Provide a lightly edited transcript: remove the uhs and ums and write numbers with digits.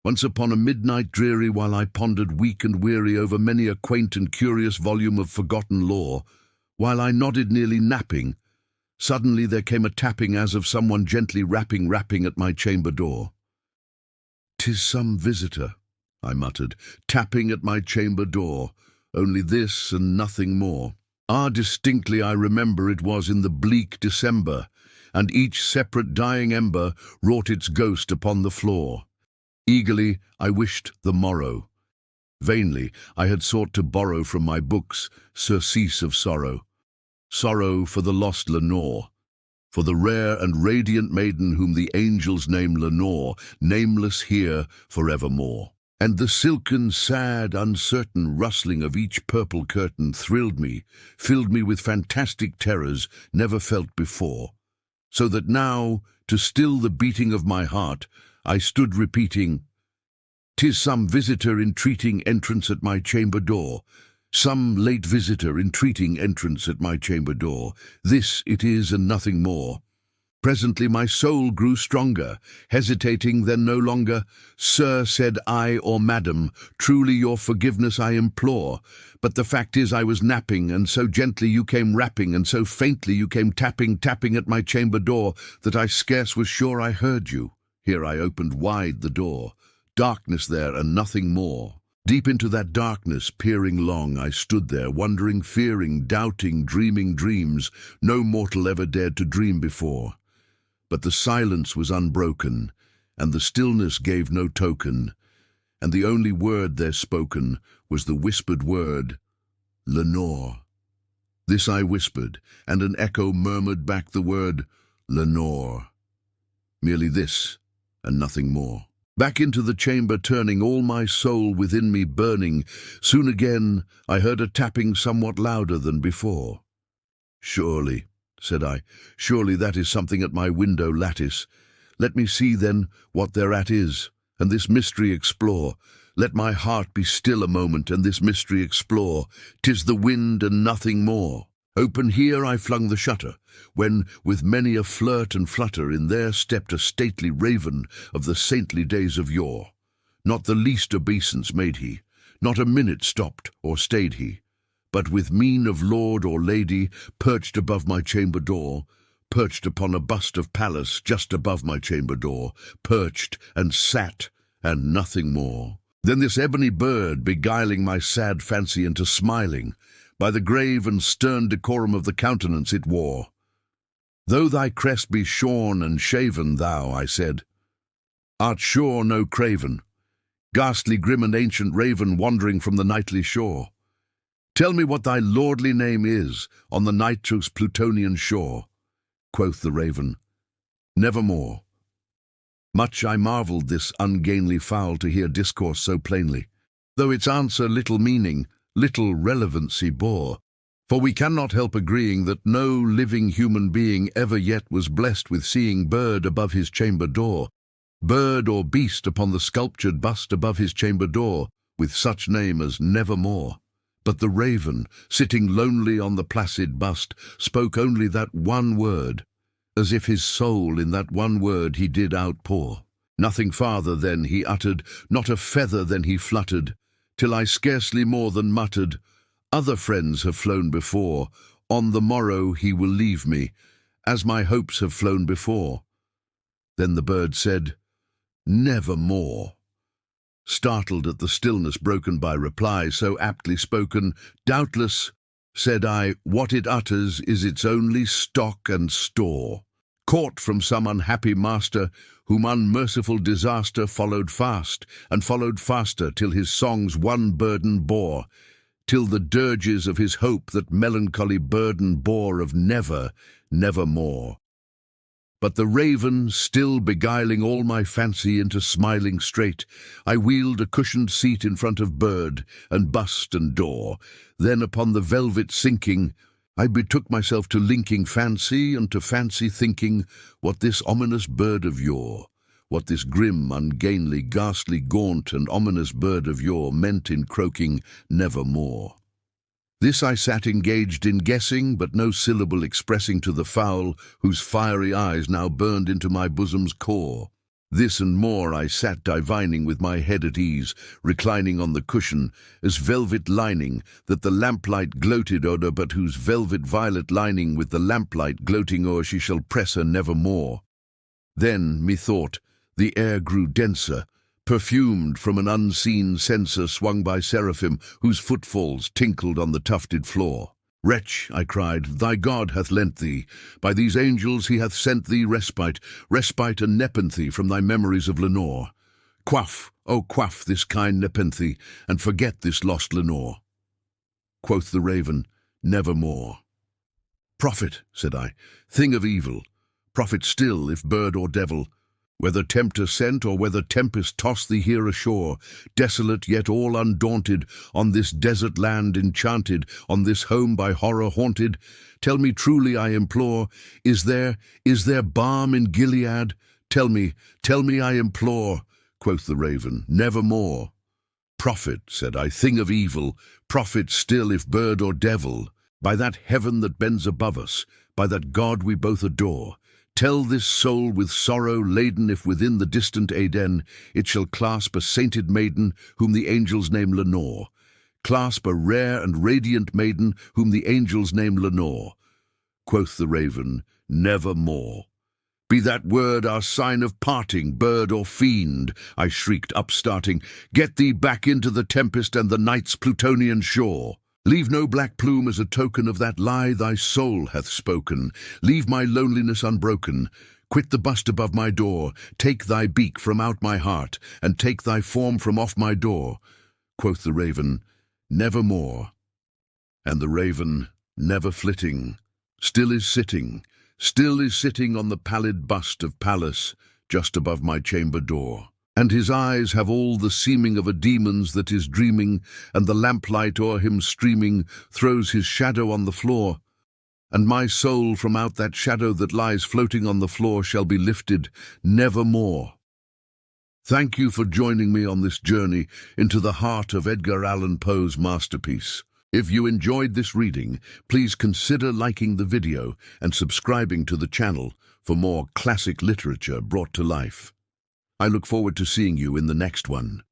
Once upon a midnight dreary, while I pondered weak and weary over many a quaint and curious volume of forgotten lore, while I nodded nearly napping, suddenly there came a tapping as of someone gently rapping at my chamber door. "'Tis some visitor," I muttered, "tapping at my chamber door, only this and nothing more." Distinctly I remember it was in the bleak December, and each separate dying ember wrought its ghost upon the floor. Eagerly I wished the morrow. Vainly I had sought to borrow from my books surcease of sorrow. Sorrow for the lost Lenore, for the rare and radiant maiden whom the angels name Lenore, nameless here forevermore. And the silken, sad, uncertain rustling of each purple curtain thrilled me, filled me with fantastic terrors never felt before, so that now, to still the beating of my heart, I stood repeating, "'Tis some visitor entreating entrance at my chamber door, some late visitor entreating entrance at my chamber door. This it is and nothing more." Presently my soul grew stronger, hesitating then no longer. "Sir," said I, "or madam, truly your forgiveness I implore. But the fact is I was napping, and so gently you came rapping, and so faintly you came tapping at my chamber door, that I scarce was sure I heard you." Here I opened wide the door. Darkness there and nothing more. Deep into that darkness, peering long, I stood there, wondering, fearing, doubting, dreaming dreams no mortal ever dared to dream before. But the silence was unbroken, and the stillness gave no token, and the only word there spoken was the whispered word, "Lenore." This I whispered, and an echo murmured back the word, "Lenore." Merely this, and nothing more. Back into the chamber turning, all my soul within me burning, soon again I heard a tapping somewhat louder than before. "Surely," said I, "surely that is something at my window lattice. Let me see then what thereat is, and this mystery explore. Let my heart be still a moment, and this mystery explore. 'Tis the wind and nothing more." Open here I flung the shutter, when, with many a flirt and flutter, in there stepped a stately raven of the saintly days of yore. Not the least obeisance made he, not a minute stopped or stayed he, but with mien of lord or lady, perched above my chamber door, perched upon a bust of Pallas just above my chamber door, perched and sat, and nothing more. Then this ebony bird, beguiling my sad fancy into smiling, by the grave and stern decorum of the countenance it wore. "Though thy crest be shorn and shaven, thou," I said, "art sure no craven, ghastly grim and ancient raven wandering from the nightly shore. Tell me what thy lordly name is on the nitrous Plutonian shore." Quoth the raven, "Nevermore." Much I marvelled this ungainly fowl to hear discourse so plainly, though its answer little meaning, little relevancy bore, for we cannot help agreeing that no living human being ever yet was blessed with seeing bird above his chamber door, bird or beast upon the sculptured bust above his chamber door, with such name as Nevermore. But the raven, sitting lonely on the placid bust, spoke only that one word, as if his soul in that one word he did outpour. Nothing farther then he uttered, not a feather then he fluttered, till I scarcely more than muttered, "Other friends have flown before, on the morrow he will leave me, as my hopes have flown before." Then the bird said, "Nevermore." Startled at the stillness broken by reply so aptly spoken, "Doubtless," said I, "what it utters is its only stock and store, caught from some unhappy master, whom unmerciful disaster followed fast, and followed faster, till his songs one burden bore, till the dirges of his hope that melancholy burden bore of never, nevermore." But the raven, still beguiling all my fancy into smiling straight, I wheeled a cushioned seat in front of bird, and bust and door. Then upon the velvet sinking, I betook myself to linking fancy, and to fancy thinking what this ominous bird of yore, what this grim, ungainly, ghastly, gaunt, and ominous bird of yore meant in croaking "Nevermore." This I sat engaged in guessing, but no syllable expressing to the fowl, whose fiery eyes now burned into my bosom's core. This and more I sat divining with my head at ease, reclining on the cushion, as velvet lining, that the lamplight gloated o'er, but whose velvet violet lining with the lamplight gloating o'er she shall press her nevermore. Then, methought, the air grew denser, perfumed from an unseen censer swung by seraphim, whose footfalls tinkled on the tufted floor. Wretch, I cried, thy God hath lent thee. By these angels he hath sent thee respite, respite and nepenthe from thy memories of Lenore. Quaff, oh quaff this kind nepenthe, and forget this lost Lenore. Quoth the raven, nevermore. Prophet, said I, thing of evil, prophet still, if bird or devil, whether tempter sent or whether tempest toss thee here ashore, desolate yet all undaunted, on this desert land enchanted, on this home by horror haunted, tell me truly, I implore, is there balm in Gilead? Tell me, I implore, quoth the raven, nevermore. Prophet, said I, thing of evil, prophet still, if bird or devil, by that heaven that bends above us, by that God we both adore, tell this soul with sorrow laden if within the distant Aden it shall clasp a sainted maiden whom the angels name Lenore, clasp a rare and radiant maiden whom the angels name Lenore. Quoth the raven, nevermore. Be that word our sign of parting, bird or fiend, I shrieked upstarting, get thee back into the tempest and the night's Plutonian shore. Leave no black plume as a token of that lie thy soul hath spoken. Leave my loneliness unbroken. Quit the bust above my door. Take thy beak from out my heart, and take thy form from off my door. Quoth the raven, nevermore. And the raven, never flitting, still is sitting on the pallid bust of Pallas, just above my chamber door. And his eyes have all the seeming of a demon's that is dreaming, and the lamplight o'er him streaming throws his shadow on the floor. And my soul from out that shadow that lies floating on the floor shall be lifted nevermore. Thank you for joining me on this journey into the heart of Edgar Allan Poe's masterpiece. If you enjoyed this reading, please consider liking the video and subscribing to the channel for more classic literature brought to life. I look forward to seeing you in the next one.